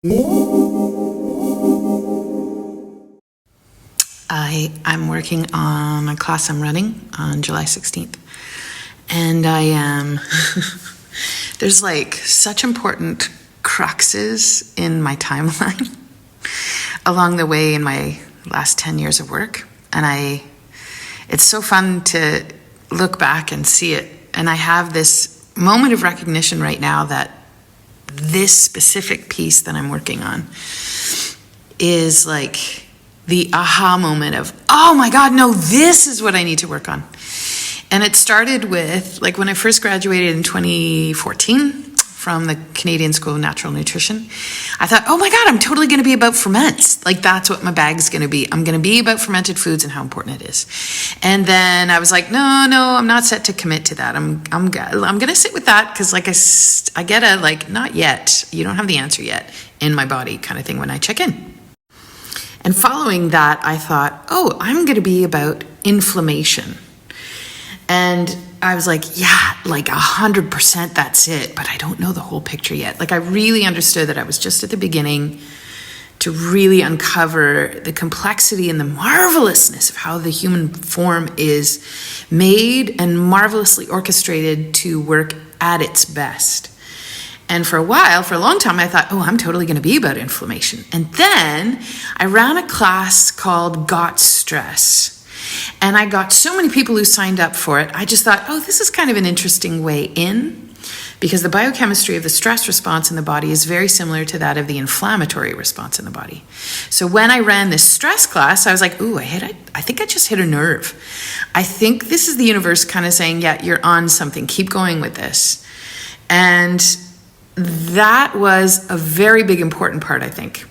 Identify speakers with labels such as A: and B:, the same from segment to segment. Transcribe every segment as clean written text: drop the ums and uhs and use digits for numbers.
A: I'm working on a class I'm running on July 16th. And I am, there's like such important cruxes in my timeline along the way in my last 10 years of work. And it's so fun to look back and see it. And I have this moment of recognition right now that this specific piece that I'm working on is like the aha moment of, oh my God, no, this is what I need to work on. And it started with, like, when I first graduated in 2014 from the Canadian School of Natural Nutrition, I thought, oh my God, I'm totally going to be about ferments. Like, that's what my bag's going to be. I'm going to be about fermented foods and how important it is. And then I was like, no, I'm not set to commit to that. I'm going to sit with that because, like, I get a, like, not yet, you don't have the answer yet in my body kind of thing when I check in. And following that, I thought, oh, I'm going to be about inflammation. And I was like, yeah, like 100% that's it, but I don't know the whole picture yet. Like, I really understood that I was just at the beginning to really uncover the complexity and the marvelousness of how the human form is made and marvelously orchestrated to work at its best. And for a long time, I thought, oh, I'm totally going to be about inflammation. And then I ran a class called Got Stress. And I got so many people who signed up for it. I just thought, oh, this is kind of an interesting way in, because the biochemistry of the stress response in the body is very similar to that of the inflammatory response in the body. So when I ran this stress class, I was like, ooh, I think I just hit a nerve. I think this is the universe kind of saying, yeah, you're on something. Keep going with this. And that was a very big, important part, I think.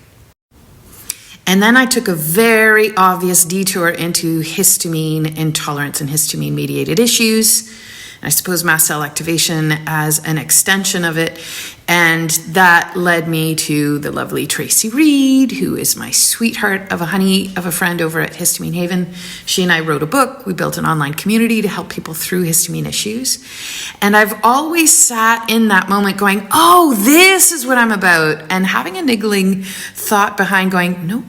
A: And then I took a very obvious detour into histamine intolerance and histamine-mediated issues. I suppose mast cell activation as an extension of it. And that led me to the lovely Tracy Reed, who is my sweetheart of a honey of a friend over at Histamine Haven. She and I wrote a book. We built an online community to help people through histamine issues. And I've always sat in that moment going, oh, this is what I'm about. And having a niggling thought behind going, nope.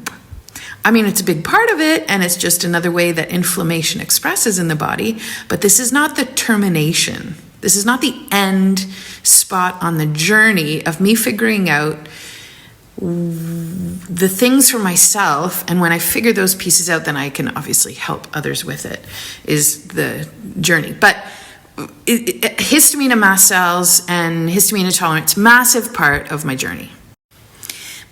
A: I mean, it's a big part of it, and it's just another way that inflammation expresses in the body, but this is not the termination. This is not the end spot on the journey of me figuring out the things for myself, and when I figure those pieces out, then I can obviously help others with it, is the journey. But histamine and mast cells and histamine intolerance, massive part of my journey.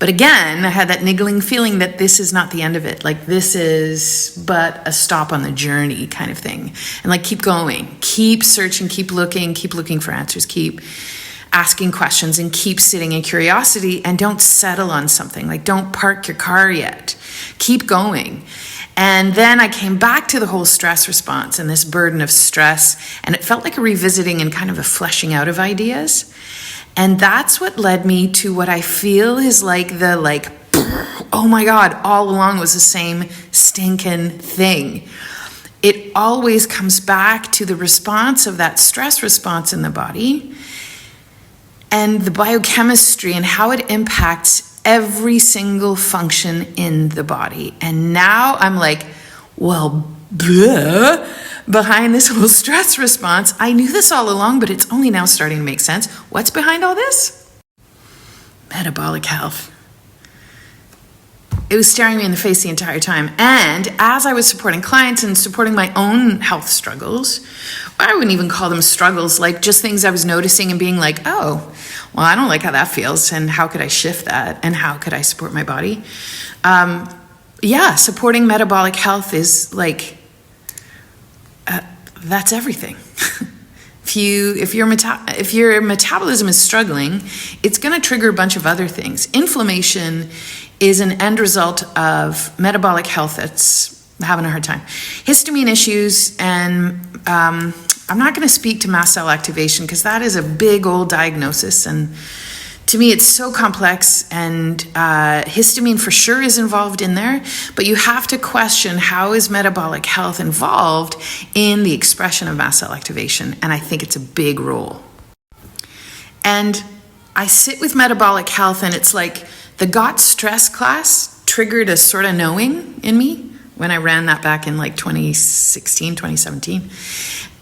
A: But again, I had that niggling feeling that this is not the end of it. Like, this is but a stop on the journey kind of thing. And like, keep going, keep searching, keep looking for answers, keep asking questions, and keep sitting in curiosity, and don't settle on something. Like, don't park your car yet. Keep going. And then I came back to the whole stress response and this burden of stress, and it felt like a revisiting and kind of a fleshing out of ideas. And that's what led me to what I feel is like oh my God, all along was the same stinking thing. It always comes back to the response of that stress response in the body and the biochemistry and how it impacts every single function in the body. And now I'm like, well, behind this whole stress response, I knew this all along, but it's only now starting to make sense. What's behind all this? Metabolic health. It was staring me in the face the entire time. And as I was supporting clients and supporting my own health struggles, I wouldn't even call them struggles, like just things I was noticing and being like, oh, well, I don't like how that feels, and how could I shift that, and how could I support my body? Supporting metabolic health is like, that's everything. If your metabolism is struggling, it's going to trigger a bunch of other things. Inflammation is an end result of metabolic health that's having a hard time. Histamine issues, and I'm not going to speak to mast cell activation because that is a big old diagnosis, and to me, it's so complex, and histamine for sure is involved in there, but you have to question, how is metabolic health involved in the expression of mast cell activation? And I think it's a big role. And I sit with metabolic health, and it's like The Got Stress class triggered a sort of knowing in me when I ran that back in like 2016, 2017.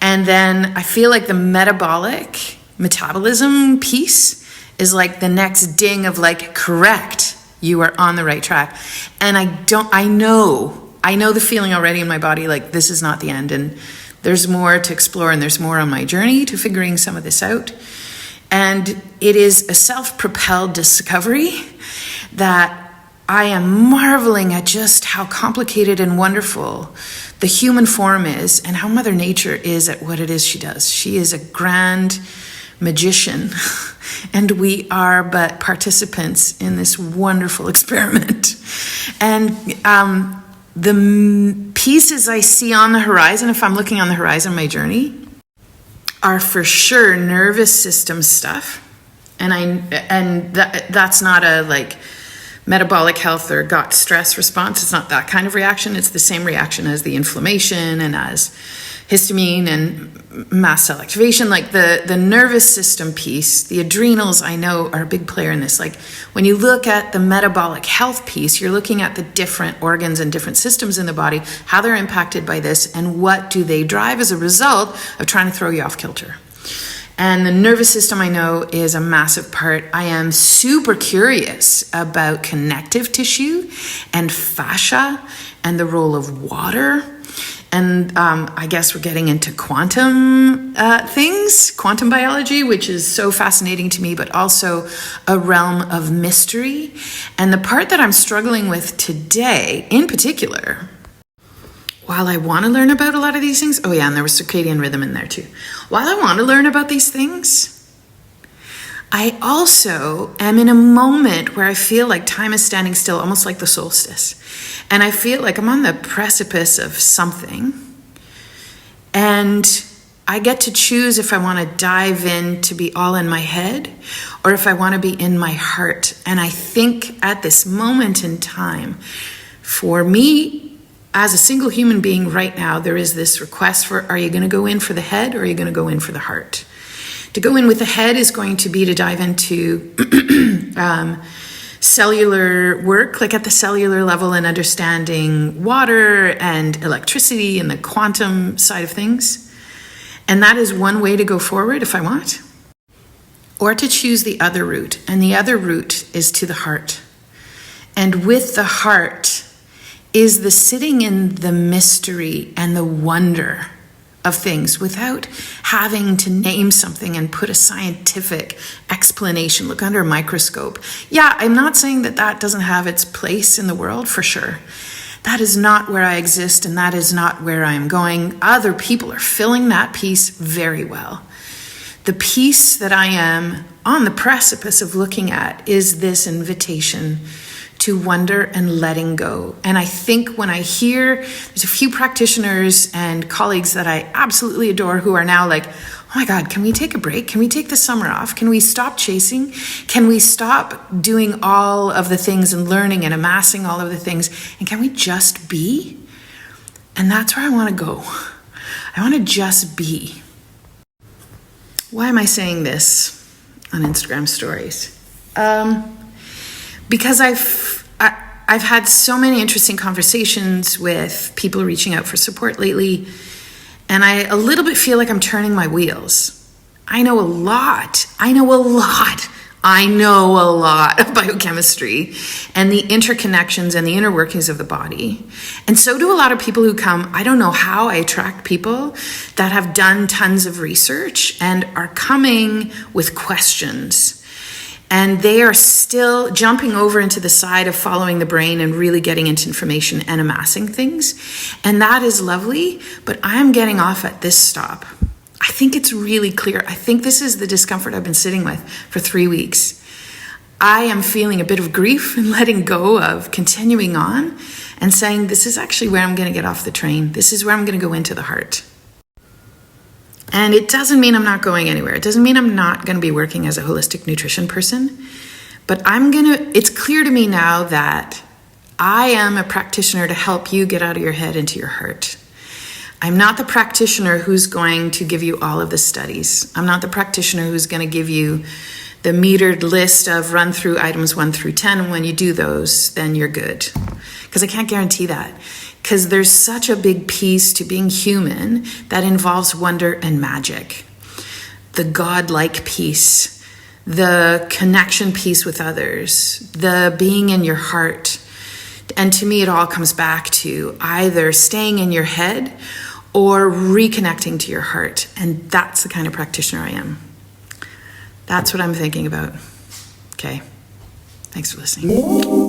A: And then I feel like the metabolism piece is like the next ding of like, correct, you are on the right track. And I know the feeling already in my body, like this is not the end. And there's more to explore, and there's more on my journey to figuring some of this out. And it is a self-propelled discovery that I am marveling at just how complicated and wonderful the human form is, and how Mother Nature is at what it is she does. She is a grand magician, and we are but participants in this wonderful experiment. And the pieces I see on the horizon, if I'm looking on the horizon of my journey, are for sure nervous system stuff. And that's not a like metabolic health or got stress response. It's not that kind of reaction. It's the same reaction as the inflammation and as histamine and mast cell activation. Like the nervous system piece, the adrenals, I know, are a big player in this. Like when you look at the metabolic health piece, you're looking at the different organs and different systems in the body, how they're impacted by this, and what do they drive as a result of trying to throw you off kilter. And the nervous system, I know, is a massive part. I am super curious about connective tissue and fascia and the role of water. And I guess we're getting into quantum things, quantum biology, which is so fascinating to me, but also a realm of mystery. And the part that I'm struggling with today, in particular, while I want to learn about a lot of these things, oh yeah, and there was circadian rhythm in there too. While I want to learn about these things, I also am in a moment where I feel like time is standing still, almost like the solstice. And I feel like I'm on the precipice of something. And I get to choose if I want to dive in to be all in my head or if I want to be in my heart. And I think at this moment in time, for me, as a single human being right now, there is this request for, are you going to go in for the head or are you going to go in for the heart? To go in with the head is going to be to dive into cellular work, like at the cellular level, and understanding water and electricity and the quantum side of things. And that is one way to go forward if I want. Or to choose the other route. And the other route is to the heart. And with the heart is the sitting in the mystery and the wonder of things without having to name something and put a scientific explanation, look under a microscope. Yeah, I'm not saying that that doesn't have its place in the world, for sure. That is not where I exist, and that is not where I am going. Other people are filling that piece very well. The piece that I am on the precipice of looking at is this invitation to wonder and letting go. And I think when I hear, there's a few practitioners and colleagues that I absolutely adore who are now like, oh my God, can we take a break? Can we take the summer off? Can we stop chasing? Can we stop doing all of the things and learning and amassing all of the things? And can we just be? And that's where I want to go. I want to just be. Why am I saying this on Instagram stories? Because I've had so many interesting conversations with people reaching out for support lately, and I a little bit feel like I'm turning my wheels. I know a lot of biochemistry and the interconnections and the inner workings of the body. And so do a lot of people who come. I don't know how I attract people that have done tons of research and are coming with questions. And they are still jumping over into the side of following the brain and really getting into information and amassing things. And that is lovely, but I'm getting off at this stop. I think it's really clear. I think this is the discomfort I've been sitting with for 3 weeks. I am feeling a bit of grief and letting go of continuing on and saying, this is actually where I'm going to get off the train. This is where I'm going to go into the heart. And it doesn't mean I'm not going anywhere. It doesn't mean I'm not going to be working as a holistic nutrition person. But it's clear to me now that I am a practitioner to help you get out of your head into your heart. I'm not the practitioner who's going to give you all of the studies. I'm not the practitioner who's going to give you the metered list of run through items 1 through 10. And when you do those, then you're good. Because I can't guarantee that. Because there's such a big piece to being human that involves wonder and magic. The godlike piece, the connection piece with others, the being in your heart. And to me, it all comes back to either staying in your head or reconnecting to your heart. And that's the kind of practitioner I am. That's what I'm thinking about. Okay. Thanks for listening.